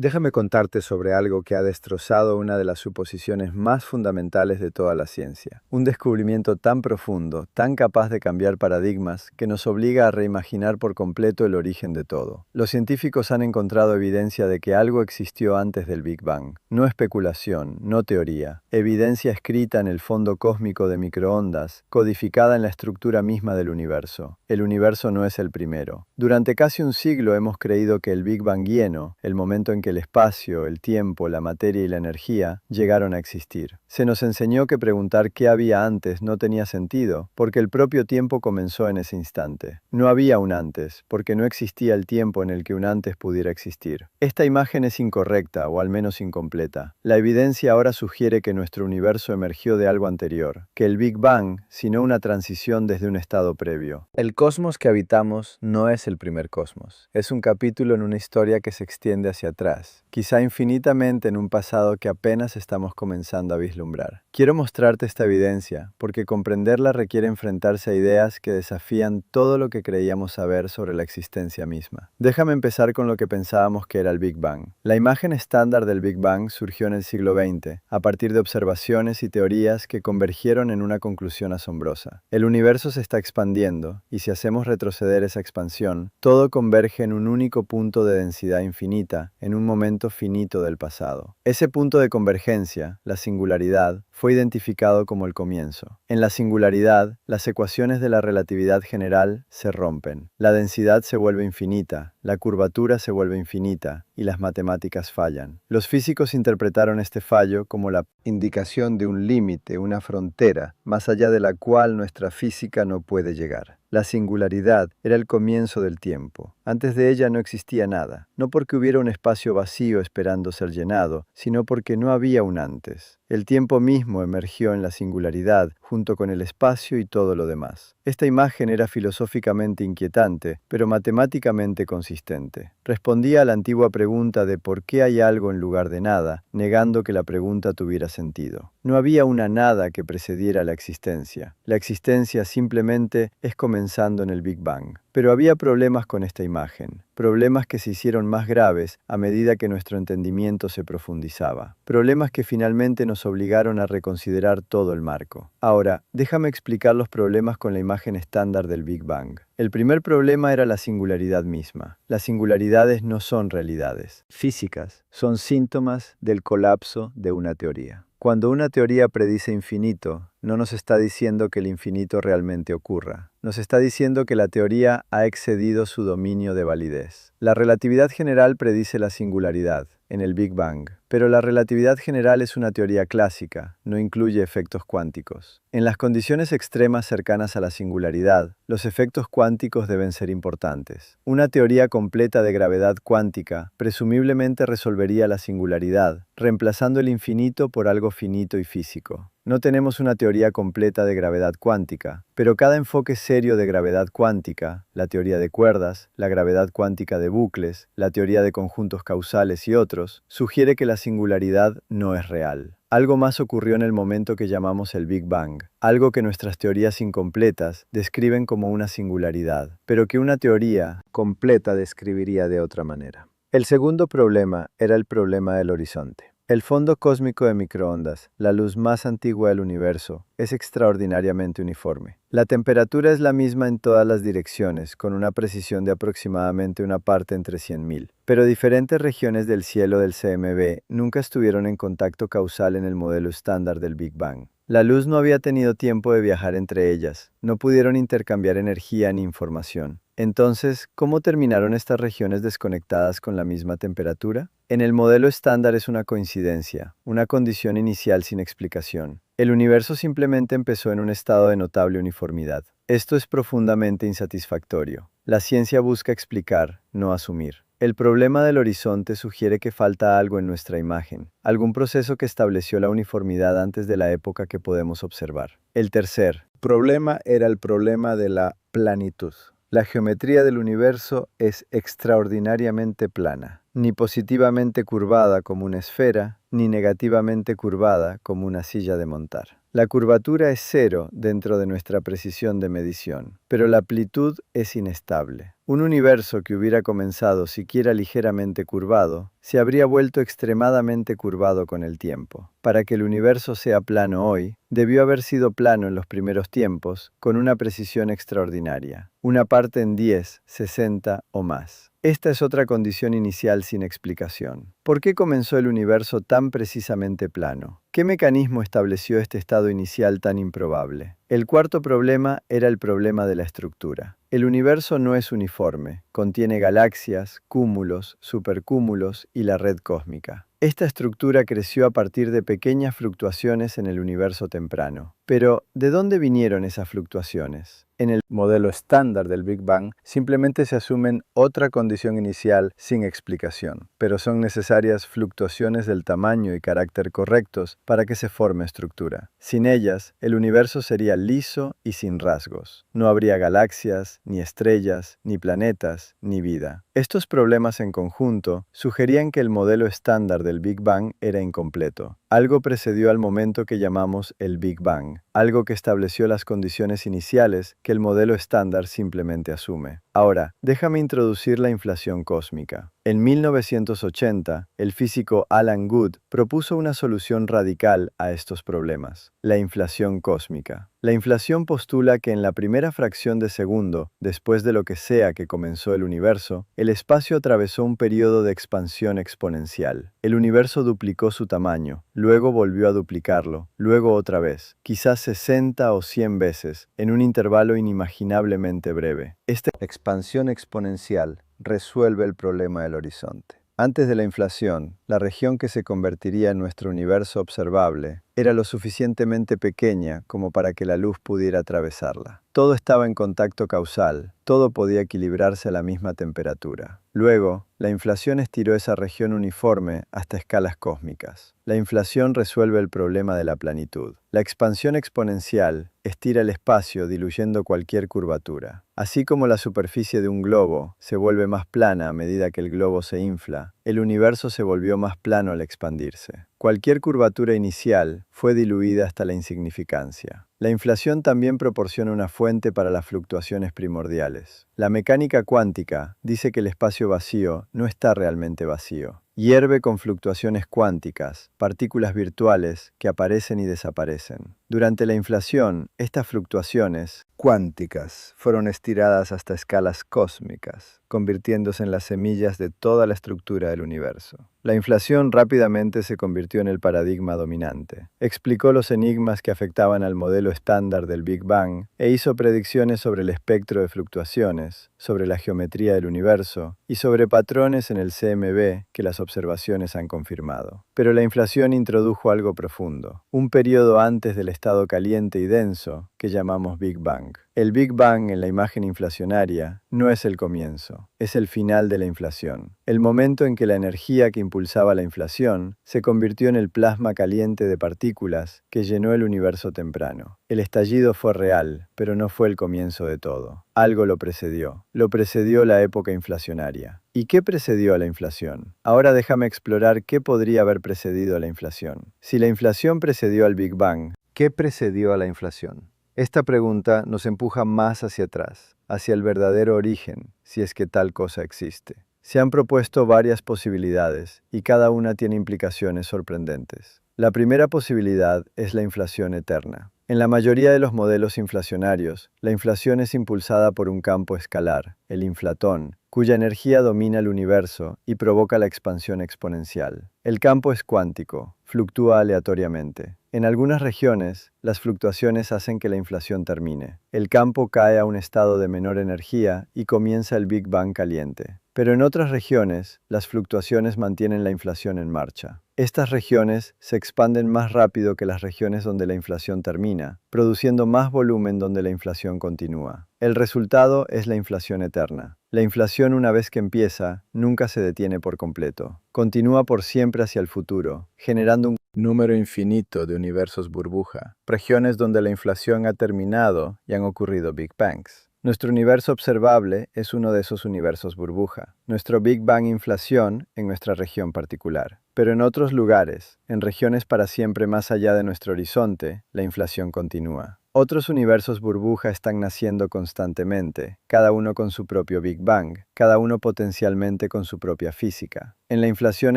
Déjame contarte sobre algo que ha destrozado una de las suposiciones más fundamentales de toda la ciencia. Un descubrimiento tan profundo, tan capaz de cambiar paradigmas, que nos obliga a reimaginar por completo el origen de todo. Los científicos han encontrado evidencia de que algo existió antes del Big Bang. No especulación, no teoría. Evidencia escrita en el fondo cósmico de microondas, codificada en la estructura misma del universo. El universo no es el primero. Durante casi un siglo hemos creído que el Big Bangiano, el momento en que el espacio, el tiempo, la materia y la energía llegaron a existir. Se nos enseñó que preguntar qué había antes no tenía sentido, porque el propio tiempo comenzó en ese instante. No había un antes, porque no existía el tiempo en el que un antes pudiera existir. Esta imagen es incorrecta, o al menos incompleta. La evidencia ahora sugiere que nuestro universo emergió de algo anterior, que el Big Bang, sino una transición desde un estado previo. El cosmos que habitamos no es el primer cosmos. Es un capítulo en una historia que se extiende hacia atrás, quizá infinitamente en un pasado que apenas estamos comenzando a vislumbrar. Quiero mostrarte esta evidencia, porque comprenderla requiere enfrentarse a ideas que desafían todo lo que creíamos saber sobre la existencia misma. Déjame empezar con lo que pensábamos que era el Big Bang. La imagen estándar del Big Bang surgió en el siglo XX, a partir de observaciones y teorías que convergieron en una conclusión asombrosa. El universo se está expandiendo, y si hacemos retroceder esa expansión, todo converge en un único punto de densidad infinita, en un momento finito del pasado. Ese punto de convergencia, la singularidad, fue identificado como el comienzo. En la singularidad, las ecuaciones de la relatividad general se rompen. La densidad se vuelve infinita, la curvatura se vuelve infinita y las matemáticas fallan. Los físicos interpretaron este fallo como la indicación de un límite, una frontera, más allá de la cual nuestra física no puede llegar. La singularidad era el comienzo del tiempo. Antes de ella no existía nada, no porque hubiera un espacio vacío esperando ser llenado, sino porque no había un antes. El tiempo mismo emergió en la singularidad, junto con el espacio y todo lo demás. Esta imagen era filosóficamente inquietante, pero matemáticamente consistente. Respondía a la antigua pregunta de por qué hay algo en lugar de nada, negando que la pregunta tuviera sentido. No había una nada que precediera la existencia. La existencia simplemente es comenzando en el Big Bang. Pero había problemas con esta imagen, problemas que se hicieron más graves a medida que nuestro entendimiento se profundizaba, problemas que finalmente nos obligaron a reconsiderar todo el marco. Ahora, déjame explicar los problemas con la imagen estándar del Big Bang. El primer problema era la singularidad misma. Las singularidades no son realidades físicas, son síntomas del colapso de una teoría. Cuando una teoría predice infinito, no nos está diciendo que el infinito realmente ocurra. Nos está diciendo que la teoría ha excedido su dominio de validez. La relatividad general predice la singularidad, en el Big Bang, pero la relatividad general es una teoría clásica, no incluye efectos cuánticos. En las condiciones extremas cercanas a la singularidad, los efectos cuánticos deben ser importantes. Una teoría completa de gravedad cuántica presumiblemente resolvería la singularidad, reemplazando el infinito por algo finito y físico. No tenemos una teoría completa de gravedad cuántica, pero cada enfoque serio de gravedad cuántica, la teoría de cuerdas, la gravedad cuántica de bucles, la teoría de conjuntos causales y otros, sugiere que la singularidad no es real. Algo más ocurrió en el momento que llamamos el Big Bang, algo que nuestras teorías incompletas describen como una singularidad, pero que una teoría completa describiría de otra manera. El segundo problema era el problema del horizonte. El fondo cósmico de microondas, la luz más antigua del universo, es extraordinariamente uniforme. La temperatura es la misma en todas las direcciones, con una precisión de aproximadamente una parte entre 100.000. Pero diferentes regiones del cielo del CMB nunca estuvieron en contacto causal en el modelo estándar del Big Bang. La luz no había tenido tiempo de viajar entre ellas, no pudieron intercambiar energía ni información. Entonces, ¿cómo terminaron estas regiones desconectadas con la misma temperatura? En el modelo estándar es una coincidencia, una condición inicial sin explicación. El universo simplemente empezó en un estado de notable uniformidad. Esto es profundamente insatisfactorio. La ciencia busca explicar, no asumir. El problema del horizonte sugiere que falta algo en nuestra imagen, algún proceso que estableció la uniformidad antes de la época que podemos observar. El tercer problema era el problema de la planitud. La geometría del universo es extraordinariamente plana, ni positivamente curvada como una esfera, ni negativamente curvada como una silla de montar. La curvatura es cero dentro de nuestra precisión de medición, pero la amplitud es inestable. Un universo que hubiera comenzado siquiera ligeramente curvado, se habría vuelto extremadamente curvado con el tiempo. Para que el universo sea plano hoy, debió haber sido plano en los primeros tiempos, con una precisión extraordinaria. Una parte en 10, 60 o más. Esta es otra condición inicial sin explicación. ¿Por qué comenzó el universo tan precisamente plano? ¿Qué mecanismo estableció este estado inicial tan improbable? El cuarto problema era el problema de la estructura. El universo no es uniforme, contiene galaxias, cúmulos, supercúmulos y la red cósmica. Esta estructura creció a partir de pequeñas fluctuaciones en el universo temprano. Pero, ¿de dónde vinieron esas fluctuaciones? En el modelo estándar del Big Bang, simplemente se asumen otra condición inicial sin explicación, pero son necesarias fluctuaciones del tamaño y carácter correctos para que se forme estructura. Sin ellas, el universo sería liso y sin rasgos. No habría galaxias, ni estrellas, ni planetas, ni vida. Estos problemas en conjunto sugerían que el modelo estándar del Big Bang era incompleto. Algo precedió al momento que llamamos el Big Bang, algo que estableció las condiciones iniciales que el modelo estándar simplemente asume. Ahora, déjame introducir la inflación cósmica. En 1980, el físico Alan Guth propuso una solución radical a estos problemas: la inflación cósmica. La inflación postula que en la primera fracción de segundo, después de lo que sea que comenzó el universo, el espacio atravesó un periodo de expansión exponencial. El universo duplicó su tamaño, luego volvió a duplicarlo, luego otra vez, quizás 60 o 100 veces, en un intervalo inimaginablemente breve. Esta expansión exponencial resuelve el problema del horizonte. Antes de la inflación, la región que se convertiría en nuestro universo observable era lo suficientemente pequeña como para que la luz pudiera atravesarla. Todo estaba en contacto causal, todo podía equilibrarse a la misma temperatura. Luego, la inflación estiró esa región uniforme hasta escalas cósmicas. La inflación resuelve el problema de la planitud. La expansión exponencial estira el espacio diluyendo cualquier curvatura. Así como la superficie de un globo se vuelve más plana a medida que el globo se infla, el universo se volvió más plano al expandirse. Cualquier curvatura inicial fue diluida hasta la insignificancia. La inflación también proporciona una fuente para las fluctuaciones primordiales. La mecánica cuántica dice que el espacio vacío no está realmente vacío. Hierve con fluctuaciones cuánticas, partículas virtuales que aparecen y desaparecen. Durante la inflación, estas fluctuaciones cuánticas fueron estiradas hasta escalas cósmicas, convirtiéndose en las semillas de toda la estructura del universo. La inflación rápidamente se convirtió en el paradigma dominante. Explicó los enigmas que afectaban al modelo estándar del Big Bang e hizo predicciones sobre el espectro de fluctuaciones, sobre la geometría del universo y sobre patrones en el CMB que las observaciones han confirmado. Pero la inflación introdujo algo profundo, un periodo antes del estado caliente y denso que llamamos Big Bang. El Big Bang en la imagen inflacionaria no es el comienzo, es el final de la inflación. El momento en que la energía que impulsaba la inflación se convirtió en el plasma caliente de partículas que llenó el universo temprano. El estallido fue real, pero no fue el comienzo de todo. Algo lo precedió. Lo precedió la época inflacionaria. ¿Y qué precedió a la inflación? Ahora déjame explorar qué podría haber precedido a la inflación. Si la inflación precedió al Big Bang, ¿qué precedió a la inflación? Esta pregunta nos empuja más hacia atrás, hacia el verdadero origen, si es que tal cosa existe. Se han propuesto varias posibilidades y cada una tiene implicaciones sorprendentes. La primera posibilidad es la inflación eterna. En la mayoría de los modelos inflacionarios, la inflación es impulsada por un campo escalar, el inflatón, cuya energía domina el universo y provoca la expansión exponencial. El campo es cuántico, fluctúa aleatoriamente. En algunas regiones, las fluctuaciones hacen que la inflación termine. El campo cae a un estado de menor energía y comienza el Big Bang caliente. Pero en otras regiones, las fluctuaciones mantienen la inflación en marcha. Estas regiones se expanden más rápido que las regiones donde la inflación termina, produciendo más volumen donde la inflación continúa. El resultado es la inflación eterna. La inflación, una vez que empieza, nunca se detiene por completo. Continúa por siempre hacia el futuro, generando un número infinito de universos burbuja, regiones donde la inflación ha terminado y han ocurrido Big Bangs. Nuestro universo observable es uno de esos universos burbuja. nuestro Big Bang inflación en nuestra región particular. Pero en otros lugares, en regiones para siempre más allá de nuestro horizonte, la inflación continúa. Otros universos burbuja están naciendo constantemente, cada uno con su propio Big Bang, cada uno potencialmente con su propia física. En la inflación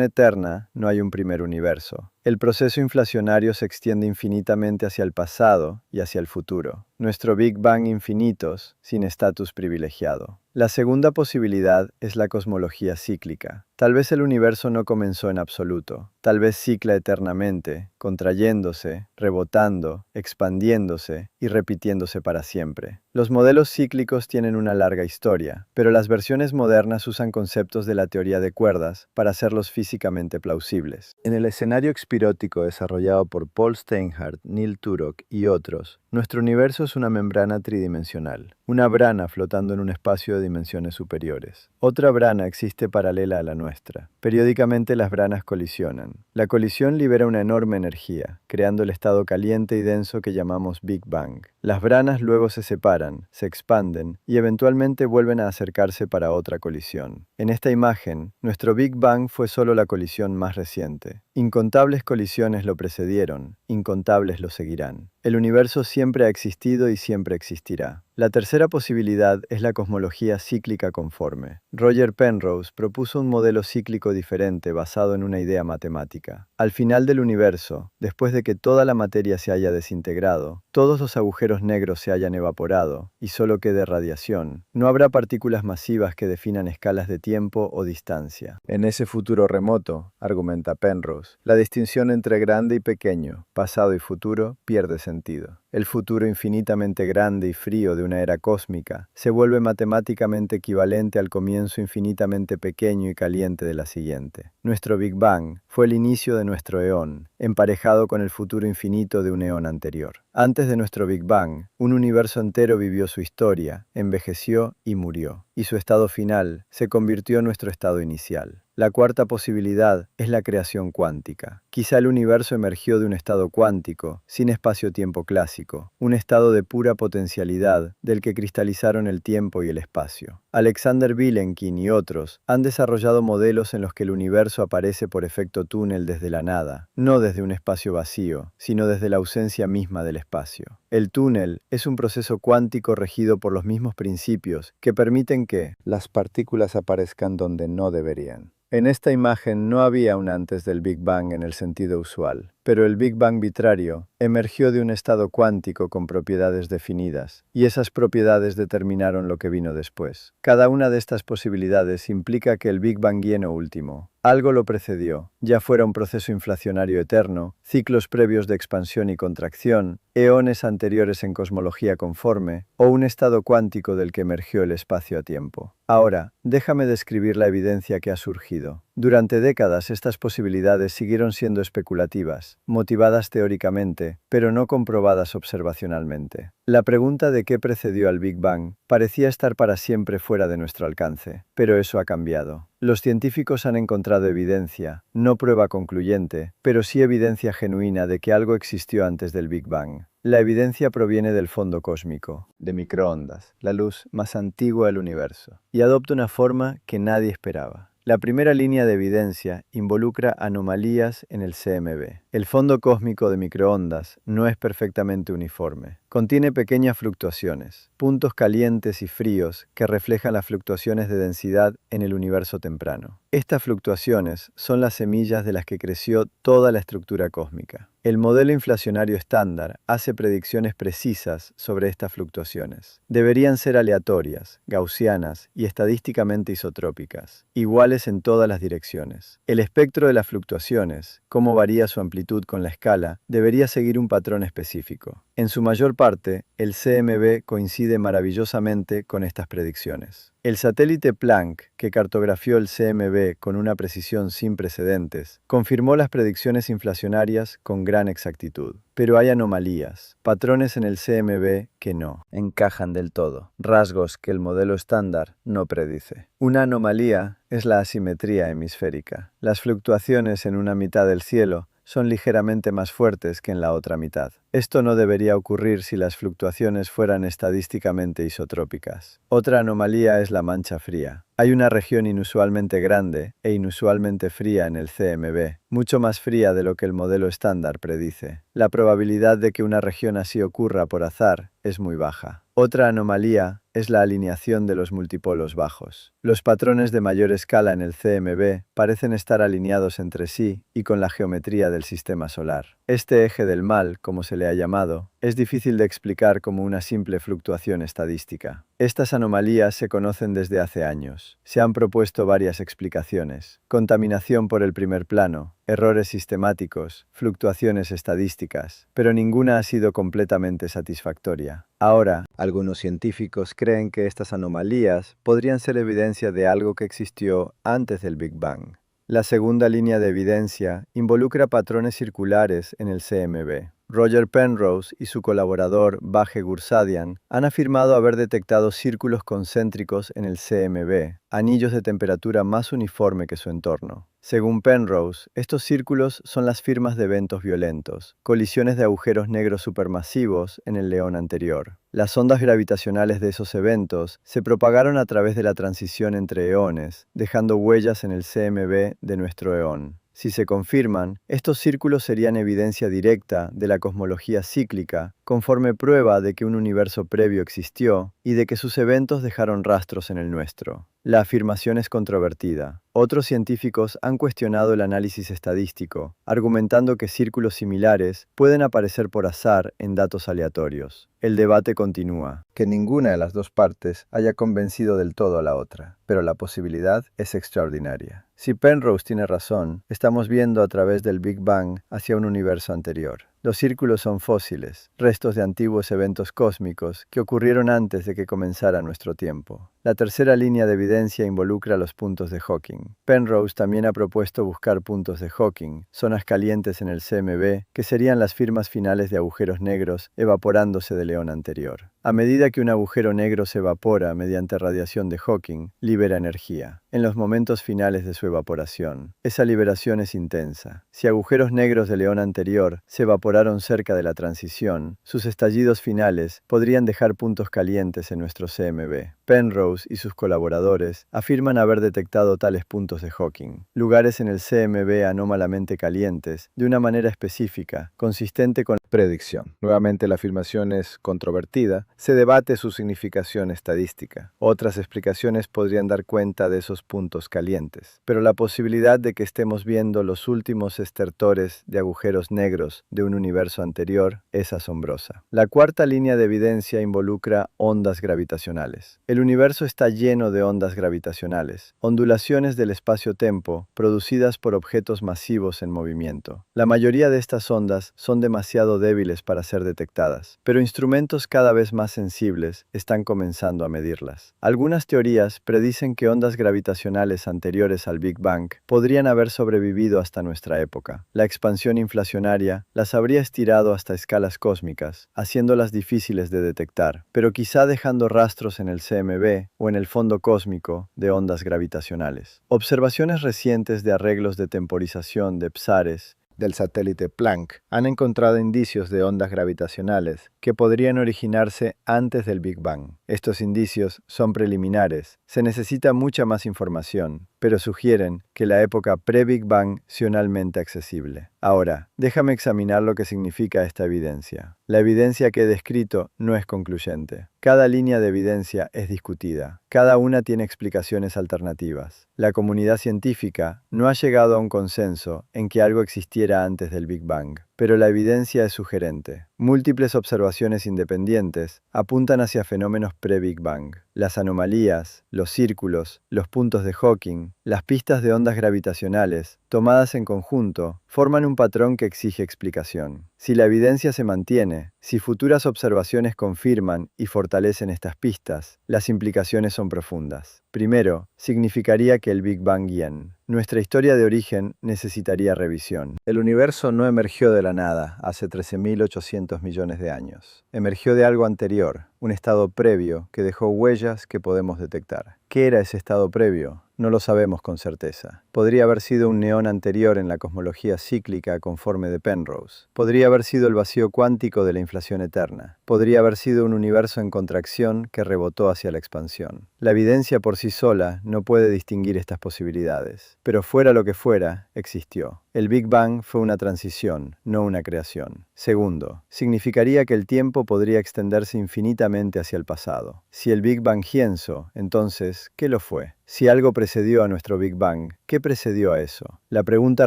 eterna no hay un primer universo. El proceso inflacionario se extiende infinitamente hacia el pasado y hacia el futuro. Nuestro Big Bang infinitos, sin estatus privilegiado. La segunda posibilidad es la cosmología cíclica. Tal vez el universo no comenzó en absoluto. Tal vez cicla eternamente, contrayéndose, rebotando, expandiéndose y repitiéndose para siempre. Los modelos cíclicos tienen una larga historia, pero las versiones modernas usan conceptos de la teoría de cuerdas para hacerlos físicamente plausibles. En el escenario espirótico desarrollado por Paul Steinhardt, Neil Turok y otros, nuestro universo es una membrana tridimensional, una brana flotando en un espacio de dimensiones superiores. Otra brana existe paralela a la nuestra. Periódicamente las branas colisionan. La colisión libera una enorme energía, creando el estado caliente y denso que llamamos Big Bang. Las branas luego se separan, se expanden y eventualmente vuelven a acercarse para otra colisión. En esta imagen, nuestro Big Bang fue solo la colisión más reciente. Incontables colisiones lo precedieron, incontables lo seguirán. El universo siempre ha existido y siempre existirá. La tercera posibilidad es la cosmología cíclica conforme. Roger Penrose propuso un modelo cíclico diferente basado en una idea matemática. Al final del universo, después de que toda la materia se haya desintegrado, todos los agujeros negros se hayan evaporado y solo quede radiación, no habrá partículas masivas que definan escalas de tiempo o distancia. En ese futuro remoto, argumenta Penrose, la distinción entre grande y pequeño, pasado y futuro, pierde sentido. El futuro infinitamente grande y frío de una era cósmica se vuelve matemáticamente equivalente al comienzo infinitamente pequeño y caliente de la siguiente. Nuestro Big Bang fue el inicio de nuestro eón, emparejado con el futuro infinito de un eón anterior. Antes de nuestro Big Bang, un universo entero vivió su historia, envejeció y murió, y su estado final se convirtió en nuestro estado inicial. La cuarta posibilidad es la creación cuántica. Quizá el universo emergió de un estado cuántico, sin espacio-tiempo clásico, un estado de pura potencialidad del que cristalizaron el tiempo y el espacio. Alexander Vilenkin y otros han desarrollado modelos en los que el universo aparece por efecto túnel desde la nada, no desde un espacio vacío, sino desde la ausencia misma del espacio. El túnel es un proceso cuántico regido por los mismos principios que permiten que las partículas aparezcan donde no deberían. En esta imagen no había un antes del Big Bang en el sentido usual, pero el Big Bang bitrario emergió de un estado cuántico con propiedades definidas, y esas propiedades determinaron lo que vino después. Cada una de estas posibilidades implica que el Big Bangiano último, algo lo precedió, ya fuera un proceso inflacionario eterno, ciclos previos de expansión y contracción, eones anteriores en cosmología conforme, o un estado cuántico del que emergió el espacio a tiempo. Ahora, déjame describir la evidencia que ha surgido. Durante décadas estas posibilidades siguieron siendo especulativas, motivadas teóricamente, pero no comprobadas observacionalmente. La pregunta de qué precedió al Big Bang parecía estar para siempre fuera de nuestro alcance, pero eso ha cambiado. Los científicos han encontrado evidencia, no prueba concluyente, pero sí evidencia genuina de que algo existió antes del Big Bang. La evidencia proviene del fondo cósmico, de microondas, la luz más antigua del universo, y adopta una forma que nadie esperaba. La primera línea de evidencia involucra anomalías en el CMB. El fondo cósmico de microondas no es perfectamente uniforme. Contiene pequeñas fluctuaciones, puntos calientes y fríos que reflejan las fluctuaciones de densidad en el universo temprano. Estas fluctuaciones son las semillas de las que creció toda la estructura cósmica. El modelo inflacionario estándar hace predicciones precisas sobre estas fluctuaciones. Deberían ser aleatorias, gaussianas y estadísticamente isotrópicas, iguales en todas las direcciones. El espectro de las fluctuaciones, cómo varía su amplitud con la escala, debería seguir un patrón específico. En su mayor parte, el CMB coincide maravillosamente con estas predicciones. El satélite Planck, que cartografió el CMB con una precisión sin precedentes, confirmó las predicciones inflacionarias con gran exactitud. Pero hay anomalías, patrones en el CMB que no encajan del todo, rasgos que el modelo estándar no predice. Una anomalía es la asimetría hemisférica. Las fluctuaciones en una mitad del cielo son ligeramente más fuertes que en la otra mitad. Esto no debería ocurrir si las fluctuaciones fueran estadísticamente isotrópicas. Otra anomalía es la mancha fría. Hay una región inusualmente grande e inusualmente fría en el CMB, mucho más fría de lo que el modelo estándar predice. La probabilidad de que una región así ocurra por azar es muy baja. Otra anomalía es la alineación de los multipolos bajos. Los patrones de mayor escala en el CMB parecen estar alineados entre sí y con la geometría del sistema solar. Este eje del mal, como se le ha llamado, es difícil de explicar como una simple fluctuación estadística. Estas anomalías se conocen desde hace años. Se han propuesto varias explicaciones: contaminación por el primer plano, errores sistemáticos, fluctuaciones estadísticas, pero ninguna ha sido completamente satisfactoria. Ahora, algunos científicos creen que estas anomalías podrían ser evidencia de algo que existió antes del Big Bang. La segunda línea de evidencia involucra patrones circulares en el CMB. Roger Penrose y su colaborador Bahe Gursadian han afirmado haber detectado círculos concéntricos en el CMB, anillos de temperatura más uniforme que su entorno. Según Penrose, estos círculos son las firmas de eventos violentos, colisiones de agujeros negros supermasivos en el león anterior. Las ondas gravitacionales de esos eventos se propagaron a través de la transición entre eones, dejando huellas en el CMB de nuestro eón. Si se confirman, estos círculos serían evidencia directa de la cosmología cíclica, conforme prueba de que un universo previo existió y de que sus eventos dejaron rastros en el nuestro. La afirmación es controvertida. Otros científicos han cuestionado el análisis estadístico, argumentando que círculos similares pueden aparecer por azar en datos aleatorios. El debate continúa. Que ninguna de las dos partes haya convencido del todo a la otra, pero la posibilidad es extraordinaria. Si Penrose tiene razón, estamos viendo a través del Big Bang hacia un universo anterior. Los círculos son fósiles, restos de antiguos eventos cósmicos que ocurrieron antes de que comenzara nuestro tiempo. La tercera línea de evidencia involucra los puntos de Hawking. Penrose también ha propuesto buscar puntos de Hawking, zonas calientes en el CMB, que serían las firmas finales de agujeros negros evaporándose del eón anterior. A medida que un agujero negro se evapora mediante radiación de Hawking, libera energía. En los momentos finales de su evaporación, esa liberación es intensa. Si agujeros negros del eón anterior se evaporaron cerca de la transición, sus estallidos finales podrían dejar puntos calientes en nuestro CMB. Penrose y sus colaboradores afirman haber detectado tales puntos de Hawking, lugares en el CMB anómalamente calientes, de una manera específica, consistente con la predicción. Nuevamente la afirmación es controvertida, se debate su significación estadística. Otras explicaciones podrían dar cuenta de esos puntos calientes, pero la posibilidad de que estemos viendo los últimos estertores de agujeros negros de un universo anterior es asombrosa. La cuarta línea de evidencia involucra ondas gravitacionales. El universo está lleno de ondas gravitacionales, ondulaciones del espacio-tempo producidas por objetos masivos en movimiento. La mayoría de estas ondas son demasiado débiles para ser detectadas, pero instrumentos cada vez más sensibles están comenzando a medirlas. Algunas teorías predicen que ondas gravitacionales anteriores al Big Bang podrían haber sobrevivido hasta nuestra época. La expansión inflacionaria las habría estirado hasta escalas cósmicas, haciéndolas difíciles de detectar, pero quizá dejando rastros en el CMB o en el fondo cósmico de ondas gravitacionales. Observaciones recientes de arreglos de temporización de psares del satélite Planck han encontrado indicios de ondas gravitacionales que podrían originarse antes del Big Bang. Estos indicios son preliminares, se necesita mucha más información, pero sugieren que la época pre-Big Bang es opcionalmente accesible. Ahora, déjame examinar lo que significa esta evidencia. La evidencia que he descrito no es concluyente. Cada línea de evidencia es discutida. Cada una tiene explicaciones alternativas. La comunidad científica no ha llegado a un consenso en que algo existiera antes del Big Bang, pero la evidencia es sugerente. Múltiples observaciones independientes apuntan hacia fenómenos pre-Big Bang. Las anomalías, los círculos, los puntos de Hawking, las pistas de ondas gravitacionales, tomadas en conjunto, forman un patrón que exige explicación. Si la evidencia se mantiene, si futuras observaciones confirman y fortalecen estas pistas, las implicaciones son profundas. Primero, significaría que el Big Bang Yen, nuestra historia de origen, necesitaría revisión. El universo no emergió de la nada hace 13.800 millones de años. Emergió de algo anterior, un estado previo que dejó huellas que podemos detectar. ¿Qué era ese estado previo? No lo sabemos con certeza. Podría haber sido un neón anterior en la cosmología cíclica conforme de Penrose. Podría haber sido el vacío cuántico de la inflación eterna. Podría haber sido un universo en contracción que rebotó hacia la expansión. La evidencia por sí sola no puede distinguir estas posibilidades. Pero fuera lo que fuera, existió. El Big Bang fue una transición, no una creación. Segundo, significaría que el tiempo podría extenderse infinitamente hacia el pasado. Si el Big Bang hienso, entonces, ¿qué lo fue? Si algo precedió a nuestro Big Bang, ¿qué precedió a eso? La pregunta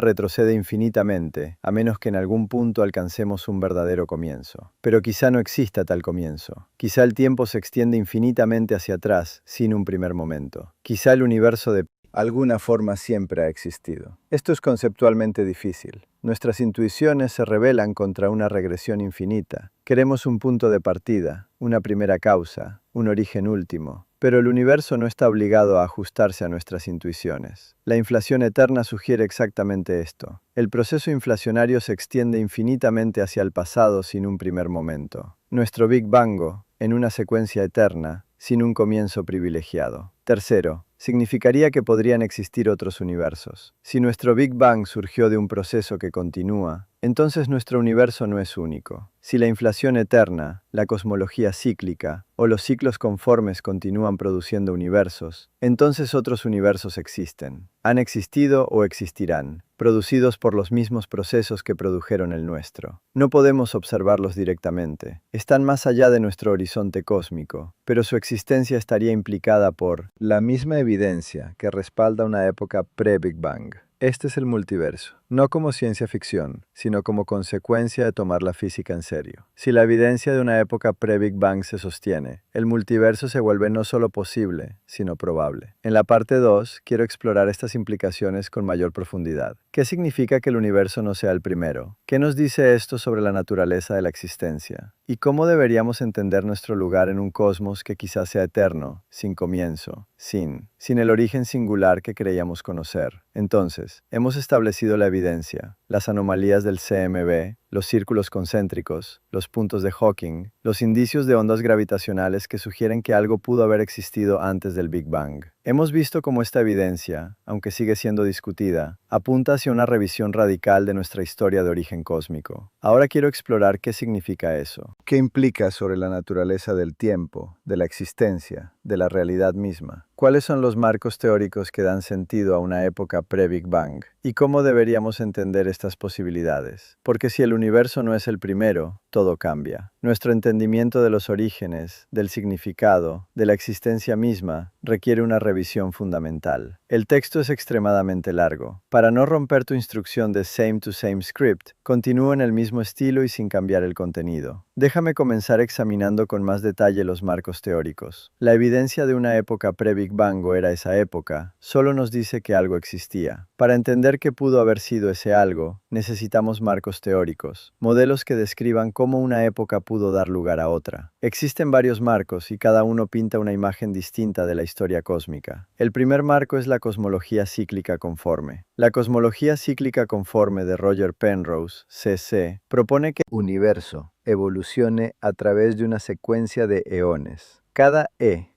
retrocede infinitamente, a menos que en algún punto alcancemos un verdadero comienzo. Pero quizá no exista tal comienzo. Quizá el tiempo se extiende infinitamente hacia atrás, sin un primer momento. Quizá el universo de alguna forma siempre ha existido. Esto es conceptualmente difícil. Nuestras intuiciones se rebelan contra una regresión infinita. Queremos un punto de partida, una primera causa, un origen último. Pero el universo no está obligado a ajustarse a nuestras intuiciones. La inflación eterna sugiere exactamente esto. El proceso inflacionario se extiende infinitamente hacia el pasado sin un primer momento. Nuestro Big Bango, en una secuencia eterna, sin un comienzo privilegiado. Tercero, significaría que podrían existir otros universos. Si nuestro Big Bang surgió de un proceso que continúa, entonces nuestro universo no es único. Si la inflación eterna, la cosmología cíclica o los ciclos conformes continúan produciendo universos, entonces otros universos existen. Han existido o existirán, producidos por los mismos procesos que produjeron el nuestro. No podemos observarlos directamente. Están más allá de nuestro horizonte cósmico, pero su existencia estaría implicada por la misma evidencia que respalda una época pre-Big Bang. Este es el multiverso, no como ciencia ficción, sino como consecuencia de tomar la física en serio. Si la evidencia de una época pre-Big Bang se sostiene, el multiverso se vuelve no solo posible, sino probable. En la parte 2, quiero explorar estas implicaciones con mayor profundidad. ¿Qué significa que el universo no sea el primero? ¿Qué nos dice esto sobre la naturaleza de la existencia? ¿Y cómo deberíamos entender nuestro lugar en un cosmos que quizás sea eterno, sin comienzo, sin el origen singular que creíamos conocer? Entonces, hemos establecido la evidencia, las anomalías del CMB, los círculos concéntricos, los puntos de Hawking, los indicios de ondas gravitacionales que sugieren que algo pudo haber existido antes del Big Bang. Hemos visto cómo esta evidencia, aunque sigue siendo discutida, apunta hacia una revisión radical de nuestra historia de origen cósmico. Ahora quiero explorar qué significa eso. ¿Qué implica sobre la naturaleza del tiempo, de la existencia, de la realidad misma? ¿Cuáles son los marcos teóricos que dan sentido a una época pre-Big Bang? ¿Y cómo deberíamos entender estas posibilidades? Porque si el universo no es el primero, todo cambia. Nuestro entendimiento de los orígenes, del significado, de la existencia misma, requiere una revisión fundamental. El texto es extremadamente largo. Para no romper tu instrucción de same to same script, continúo en el mismo estilo y sin cambiar el contenido. Déjame comenzar examinando con más detalle los marcos teóricos. La evidencia de una época pre-Big Bang o era esa época, solo nos dice que algo existía. Para entender qué pudo haber sido ese algo, necesitamos marcos teóricos, modelos que describan cómo una época pudo dar lugar a otra. Existen varios marcos y cada uno pinta una imagen distinta de la historia cósmica. El primer marco es la cosmología cíclica conforme. La cosmología cíclica conforme de Roger Penrose, CC, propone que el universo evolucione a través de una secuencia de eones. Cada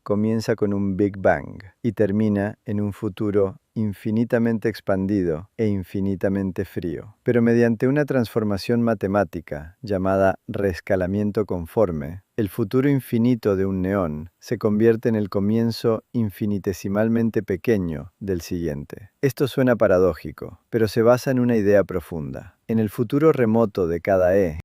comienza con un Big Bang y termina en un futuro infinitamente expandido e infinitamente frío. Pero mediante una transformación matemática llamada reescalamiento conforme, el futuro infinito de un neón se convierte en el comienzo infinitesimalmente pequeño del siguiente. Esto suena paradójico, pero se basa en una idea profunda. En el futuro remoto de cada